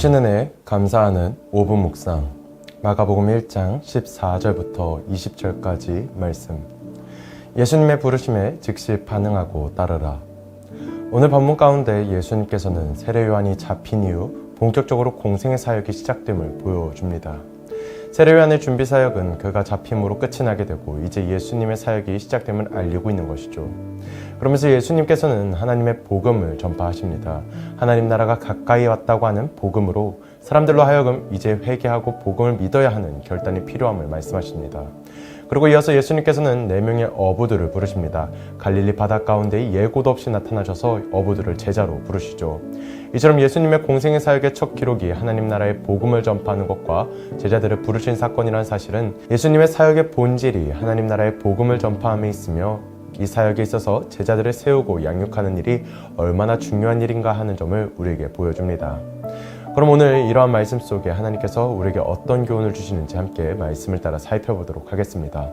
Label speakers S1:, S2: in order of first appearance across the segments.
S1: 주신 은혜 감사하는 5분 묵상. 마가복음 1장 14절부터 20절까지 말씀. 예수님의 부르심에 즉시 반응하고 따르라. 오늘 본문 가운데 예수님께서는 세례 요한이 잡힌 이후 본격적으로 공생의 사역이 시작됨을 보여줍니다. 세례 요한의 준비 사역은 그가 잡힘으로 끝이 나게 되고 이제 예수님의 사역이 시작됨을 알리고 있는 것이죠. 그러면서 예수님께서는 하나님의 복음을 전파하십니다. 하나님 나라가 가까이 왔다고 하는 복음으로 사람들로 하여금 이제 회개하고 복음을 믿어야 하는 결단이 필요함을 말씀하십니다. 그리고 이어서 예수님께서는 4명의 어부들을 부르십니다. 갈릴리 바다 가운데 예고도 없이 나타나셔서 어부들을 제자로 부르시죠. 이처럼 예수님의 공생의 사역의 첫 기록이 하나님 나라의 복음을 전파하는 것과 제자들을 부르신 사건이라는 사실은 예수님의 사역의 본질이 하나님 나라의 복음을 전파함에 있으며 이 사역에 있어서 제자들을 세우고 양육하는 일이 얼마나 중요한 일인가 하는 점을 우리에게 보여줍니다. 그럼 오늘 이러한 말씀 속에 하나님께서 우리에게 어떤 교훈을 주시는지 함께 말씀을 따라 살펴보도록 하겠습니다.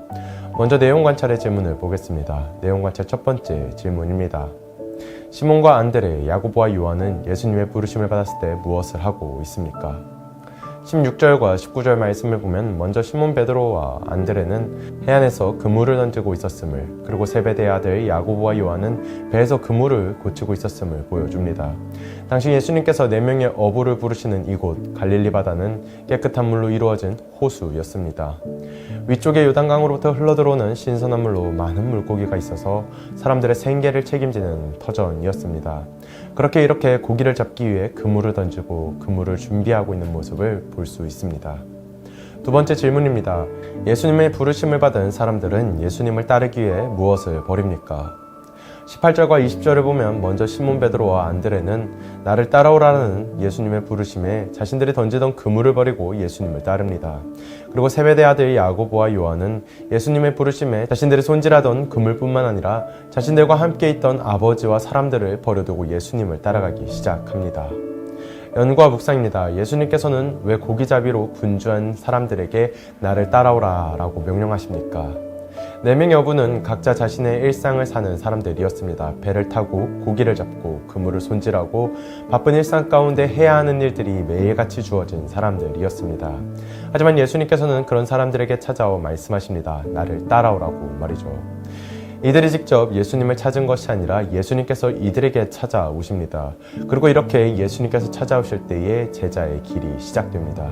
S1: 먼저 내용 관찰의 질문을 보겠습니다. 내용 관찰 첫 번째 질문입니다. 시몬과 안드레, 야고보와 요한은 예수님의 부르심을 받았을 때 무엇을 하고 있습니까? 16절과 19절 말씀을 보면 먼저 시몬 베드로와 안드레는 해안에서 그물을 던지고 있었음을, 그리고 세베대의 아들 야고보와 요한은 배에서 그물을 고치고 있었음을 보여줍니다. 당시 예수님께서 4명의 어부를 부르시는 이곳 갈릴리 바다는 깨끗한 물로 이루어진 호수였습니다. 위쪽에 요단강으로부터 흘러들어오는 신선한 물로 많은 물고기가 있어서 사람들의 생계를 책임지는 터전이었습니다. 그렇게 이렇게 고기를 잡기 위해 그물을 던지고 그물을 준비하고 있는 모습을 볼 수 있습니다. 두 번째 질문입니다. 예수님의 부르심을 받은 사람들은 예수님을 따르기 위해 무엇을 버립니까? 18절과 20절을 보면 먼저 시몬 베드로와 안드레는 나를 따라오라는 예수님의 부르심에 자신들이 던지던 그물을 버리고 예수님을 따릅니다. 그리고 세베대 아들 야고보와 요한은 예수님의 부르심에 자신들이 손질하던 그물뿐만 아니라 자신들과 함께 있던 아버지와 사람들을 버려두고 예수님을 따라가기 시작합니다. 연구와 묵상입니다. 예수님께서는 왜 고기잡이로 분주한 사람들에게 나를 따라오라 라고 명령하십니까? 4명의 어부는 각자 자신의 일상을 사는 사람들이었습니다. 배를 타고 고기를 잡고 그물을 손질하고 바쁜 일상 가운데 해야 하는 일들이 매일같이 주어진 사람들이었습니다. 하지만 예수님께서는 그런 사람들에게 찾아와 말씀하십니다. 나를 따라오라고 말이죠. 이들이 직접 예수님을 찾은 것이 아니라 예수님께서 이들에게 찾아오십니다. 그리고 이렇게 예수님께서 찾아오실 때에 제자의 길이 시작됩니다.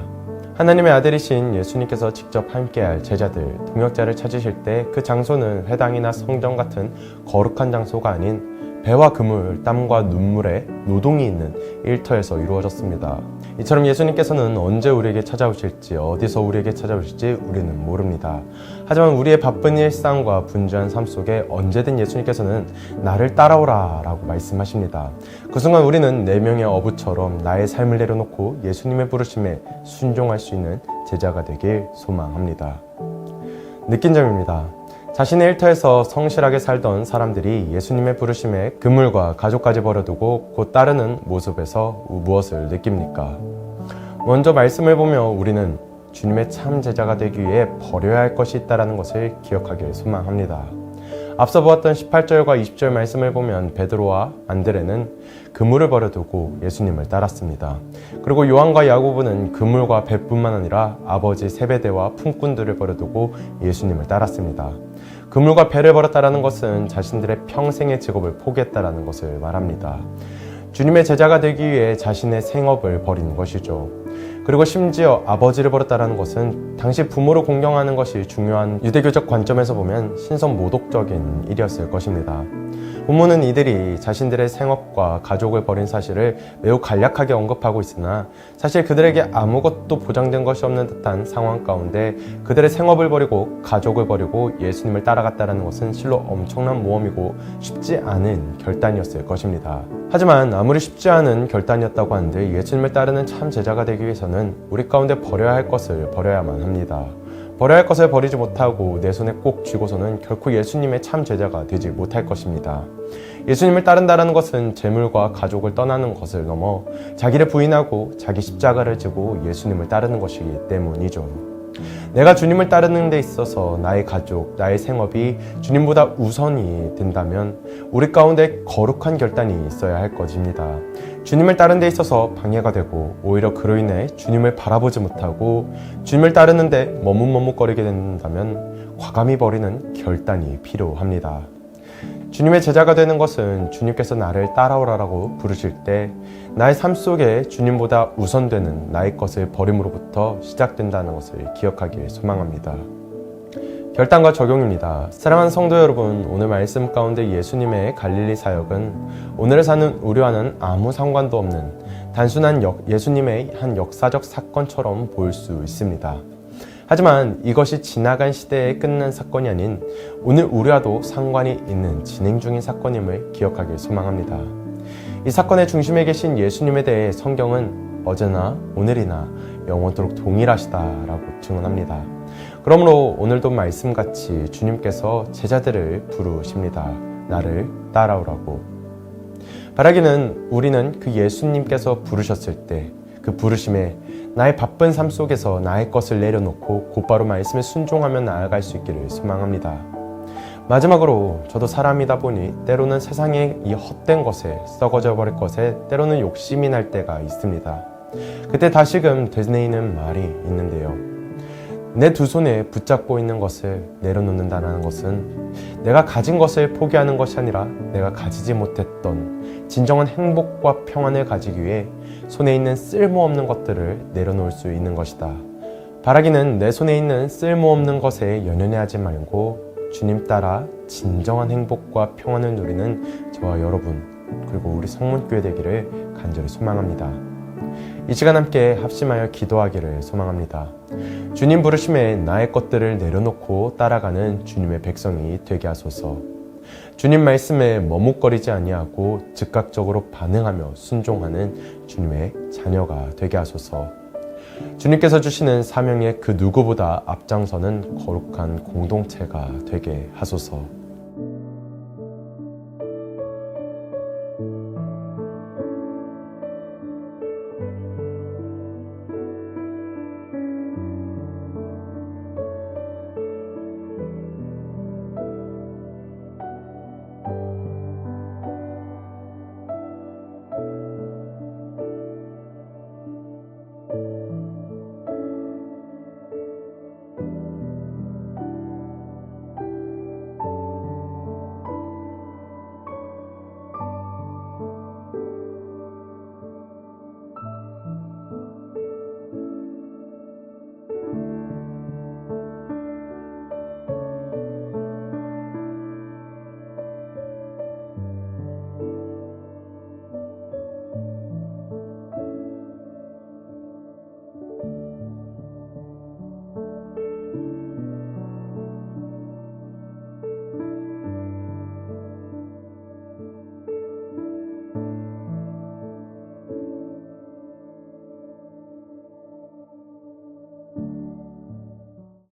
S1: 하나님의 아들이신 예수님께서 직접 함께할 제자들, 동역자를 찾으실 때 그 장소는 회당이나 성전 같은 거룩한 장소가 아닌 배와 그물, 땀과 눈물의 노동이 있는 일터에서 이루어졌습니다. 이처럼 예수님께서는 언제 우리에게 찾아오실지, 어디서 우리에게 찾아오실지 우리는 모릅니다. 하지만 우리의 바쁜 일상과 분주한 삶 속에 언제든 예수님께서는 나를 따라오라 라고 말씀하십니다. 그 순간 우리는 4명의 어부처럼 나의 삶을 내려놓고 예수님의 부르심에 순종할 수 있는 제자가 되길 소망합니다. 느낀 점입니다. 자신의 일터에서 성실하게 살던 사람들이 예수님의 부르심에 그물과 가족까지 버려두고 곧 따르는 모습에서 무엇을 느낍니까? 먼저 말씀을 보며 우리는 주님의 참 제자가 되기 위해 버려야 할 것이 있다는 것을 기억하길 소망합니다. 앞서 보았던 18절과 20절 말씀을 보면 베드로와 안드레는 그물을 버려두고 예수님을 따랐습니다. 그리고 요한과 야고보는 그물과 배뿐만 아니라 아버지 세베대와 품꾼들을 버려두고 예수님을 따랐습니다. 그물과 배를 버렸다는 것은 자신들의 평생의 직업을 포기했다는 것을 말합니다. 주님의 제자가 되기 위해 자신의 생업을 버리는 것이죠. 그리고 심지어 아버지를 버렸다는 것은 당시 부모를 공경하는 것이 중요한 유대교적 관점에서 보면 신선모독적인 일이었을 것입니다. 본문은 이들이 자신들의 생업과 가족을 버린 사실을 매우 간략하게 언급하고 있으나 사실 그들에게 아무것도 보장된 것이 없는 듯한 상황 가운데 그들의 생업을 버리고 가족을 버리고 예수님을 따라갔다는 것은 실로 엄청난 모험이고 쉽지 않은 결단이었을 것입니다. 하지만 아무리 쉽지 않은 결단이었다고 하는데 예수님을 따르는 참 제자가 되기 위해서는 우리 가운데 버려야 할 것을 버려야만 합니다. 버려야 할 것을 버리지 못하고 내 손에 꼭 쥐고서는 결코 예수님의 참 제자가 되지 못할 것입니다. 예수님을 따른다는 것은 재물과 가족을 떠나는 것을 넘어 자기를 부인하고 자기 십자가를 지고 예수님을 따르는 것이기 때문이죠. 내가 주님을 따르는 데 있어서 나의 가족, 나의 생업이 주님보다 우선이 된다면 우리 가운데 거룩한 결단이 있어야 할 것입니다. 주님을 따르는 데 있어서 방해가 되고 오히려 그로 인해 주님을 바라보지 못하고 주님을 따르는 데 머뭇머뭇거리게 된다면 과감히 버리는 결단이 필요합니다. 주님의 제자가 되는 것은 주님께서 나를 따라오라라고 부르실 때 나의 삶 속에 주님보다 우선되는 나의 것을 버림으로부터 시작된다는 것을 기억하길 소망합니다. 결단과 적용입니다. 사랑하는 성도 여러분, 오늘 말씀 가운데 예수님의 갈릴리 사역은 오늘 사는 우리와는 아무 상관도 없는 단순한 예수님의 한 역사적 사건처럼 보일 수 있습니다. 하지만 이것이 지나간 시대에 끝난 사건이 아닌 오늘 우리와도 상관이 있는 진행 중인 사건임을 기억하길 소망합니다. 이 사건의 중심에 계신 예수님에 대해 성경은 어제나 오늘이나 영원토록 동일하시다라고 증언합니다. 그러므로 오늘도 말씀같이 주님께서 제자들을 부르십니다. 나를 따라오라고. 바라기는 우리는 그 예수님께서 부르셨을 때 그 부르심에 나의 바쁜 삶 속에서 나의 것을 내려놓고 곧바로 말씀에 순종하며 나아갈 수 있기를 소망합니다. 마지막으로 저도 사람이다 보니 때로는 세상의 이 헛된 것에 썩어져 버릴 것에 때로는 욕심이 날 때가 있습니다. 그때 다시금 되뇌이는 말이 있는데요. 내 두 손에 붙잡고 있는 것을 내려놓는다는 것은 내가 가진 것을 포기하는 것이 아니라 내가 가지지 못했던 진정한 행복과 평안을 가지기 위해 손에 있는 쓸모없는 것들을 내려놓을 수 있는 것이다. 바라기는 내 손에 있는 쓸모없는 것에 연연해하지 말고 주님 따라 진정한 행복과 평안을 누리는 저와 여러분 그리고 우리 성문교회 되기를 간절히 소망합니다. 이 시간 함께 합심하여 기도하기를 소망합니다. 주님 부르심에 나의 것들을 내려놓고 따라가는 주님의 백성이 되게 하소서. 주님 말씀에 머뭇거리지 아니하고 즉각적으로 반응하며 순종하는 주님의 자녀가 되게 하소서. 주님께서 주시는 사명에 그 누구보다 앞장서는 거룩한 공동체가 되게 하소서.